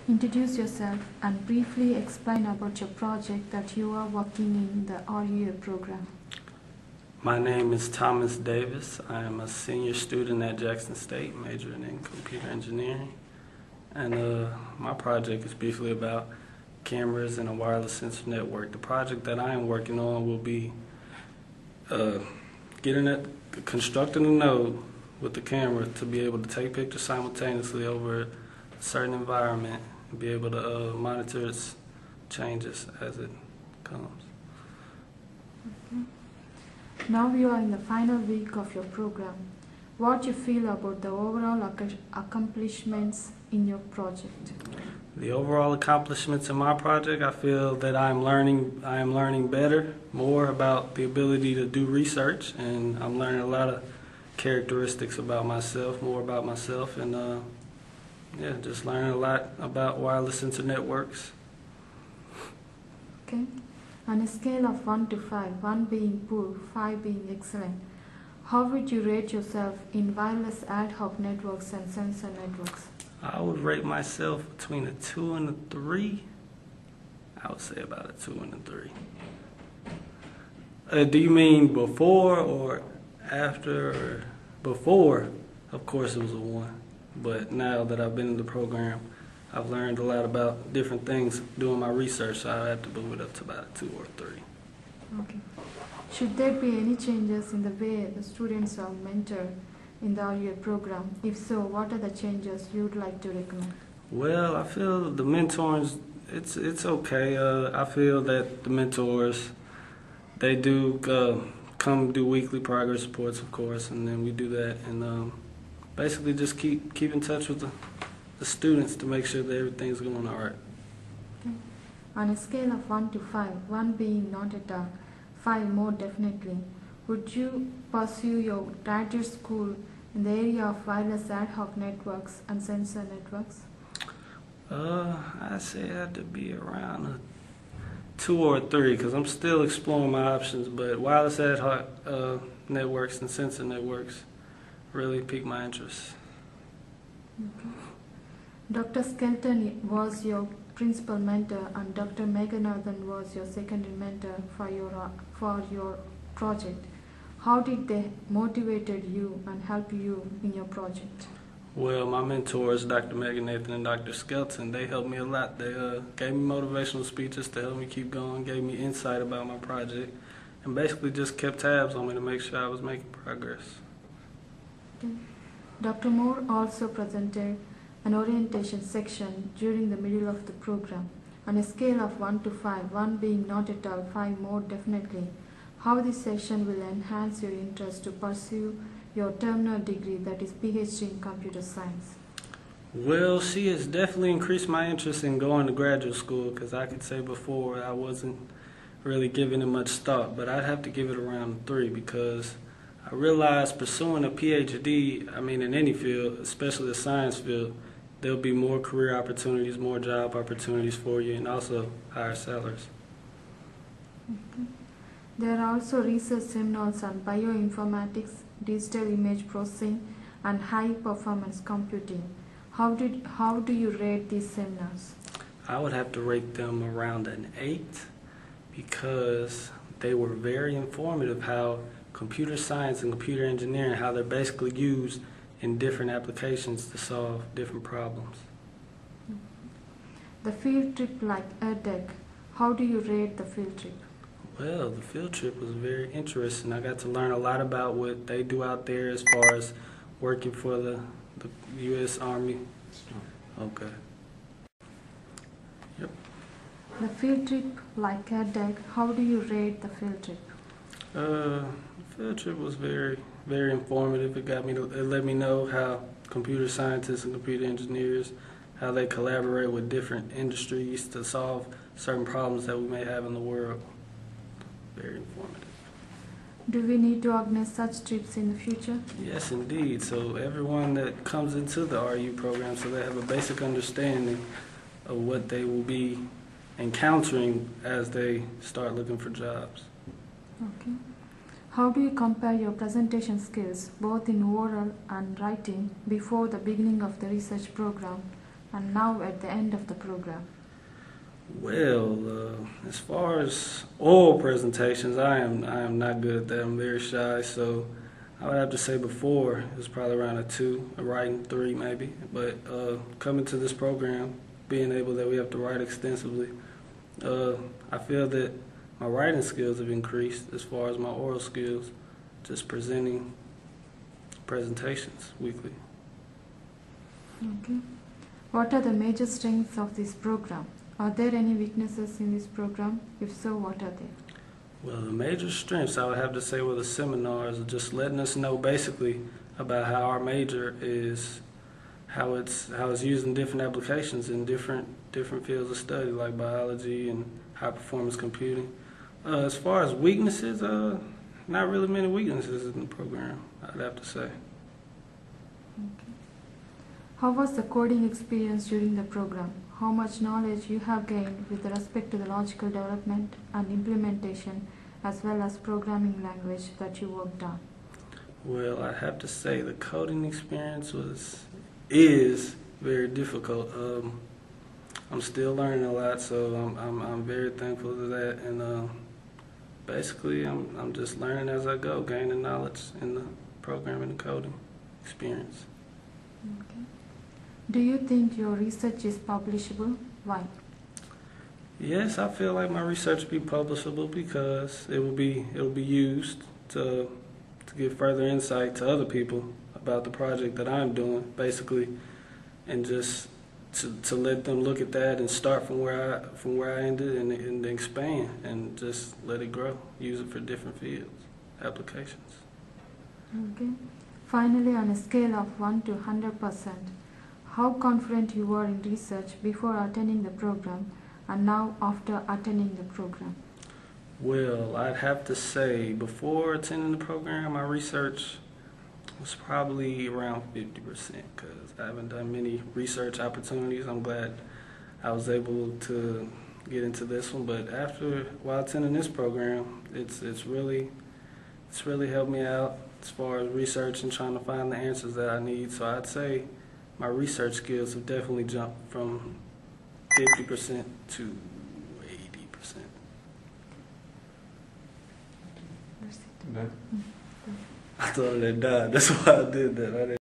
Introduce yourself and briefly explain about your project that you are working in the REU program. My name is ThomasDavis. I am a senior student at Jackson State, majoring in computer engineering. And my project is briefly about cameras and a wireless sensor network. The project that I am working on will be constructing a node with the camera to be able to take pictures simultaneously over a certain environment and be able to monitor its changes as it comes. Okay. Now you are in the final week of your program. What do you feel about the overall accomplishments in your project? The overall accomplishments in my project, I feel that I am learning better, more about the ability to do research, and I'm learning a lot of characteristics about myself, more about myself, and just learning a lot about wireless sensor networks. Okay. On a scale of 1 to 5, 1 being poor, 5 being excellent, how would you rate yourself in wireless ad hoc networks and sensor networks? I would rate myself between a 2 and a 3. I would say about a 2 and a 3. Do you mean before or after? Or before, of course, it was a 1. But now that I've been in the program, I've learned a lot about different things doing my research, so I have to move it up to about a 2 or a 3. Okay. Should there be any changes in the way the students are mentored in the REU program? If so, what are the changes you would like to recommend? Well, I feel the mentors, it's okay. I feel that the mentors, they do come do weekly progress reports, of course, and then we do that, and basically just keep in touch with the students to make sure that everything's going all right. Okay. On a scale of 1 to 5, 1 being not at all, 5 more definitely, would you pursue your graduate school in the area of wireless ad hoc networks and sensor networks? I'd say it had to be around a 2 or a 3 because I'm still exploring my options, but wireless ad hoc networks and sensor networks really piqued my interest. Okay. Dr. Skelton was your principal mentor and Dr. Meganathan was your secondary mentor for your project. How did they motivated you and help you in your project? Well, my mentors, Dr. Meganathan and Dr. Skelton, they helped me a lot. They gave me motivational speeches to help me keep going, gave me insight about my project, and basically just kept tabs on me to make sure I was making progress. Okay. Dr. Moore also presented an orientation section during the middle of the program. On a scale of 1 to 5, 1 being not at all, 5 more definitely, how this session will enhance your interest to pursue your terminal degree, that is PhD in computer science? Well, she has definitely increased my interest in going to graduate school because I could say before I wasn't really giving it much thought, but I'd have to give it around 3 because I realized pursuing a PhD, in any field, especially the science field, there'll be more career opportunities, more job opportunities for you, and also higher salaries. Okay. There are also research seminars on bioinformatics, digital image processing, and high-performance computing. How do you rate these seminars? I would have to rate them around an 8 because they were very informative how computer science and computer engineering, how they're basically used in different applications to solve different problems. The field trip like EdTech, how do you rate the field trip? Well, the field trip was very interesting. I got to learn a lot about what they do out there as far as working for the U.S. Army. Okay. Yep. The field trip like EdTech, how do you rate the field trip? The field trip was very, very informative. It let me know how computer scientists and computer engineers, how they collaborate with different industries to solve certain problems that we may have in the world. Very informative. Do we need to organize such trips in the future? Yes, indeed. So everyone that comes into the REU program, so they have a basic understanding of what they will be encountering as they start looking for jobs. Okay. How do you compare your presentation skills, both in oral and writing, before the beginning of the research program and now at the end of the program? Well, as far as oral presentations, I am not good at that. I'm very shy, so I would have to say before it was probably around a 2, a writing 3 maybe. But coming to this program, being able that we have to write extensively, I feel that my writing skills have increased as far as my oral skills, just presenting presentations weekly. Okay. What are the major strengths of this program? Are there any weaknesses in this program? If so, what are they? Well, the major strengths I would have to say were the seminars, just letting us know basically about how our major is, how it's used in different applications in different fields of study like biology and high performance computing. As far as weaknesses, not really many weaknesses in the program, I'd have to say. Okay. How was the coding experience during the program? How much knowledge you have gained with respect to the logical development and implementation as well as programming language that you worked on? Well, I have to say the coding experience is very difficult. I'm still learning a lot, so I'm very thankful to that. And basically, I'm just learning as I go, gaining knowledge in the programming and coding experience. Okay. Do you think your research is publishable? Why? Yes, I feel like my research will be publishable because it will be used to give further insight to other people about the project that I'm doing, basically, and just to let them look at that and start from where I ended and expand and just let it grow, use it for different fields, applications. Okay. Finally, on a scale of 1 to 100%, how confident you were in research before attending the program and now after attending the program? Well, I'd have to say before attending the program, my research was probably around 50% because I haven't done many research opportunities. I'm glad I was able to get into this one, but while attending this program, it's really helped me out as far as research and trying to find the answers that I need. So I'd say my research skills have definitely jumped from 50% to 80%. That's it. Done. I thought it had died. That's why I did that.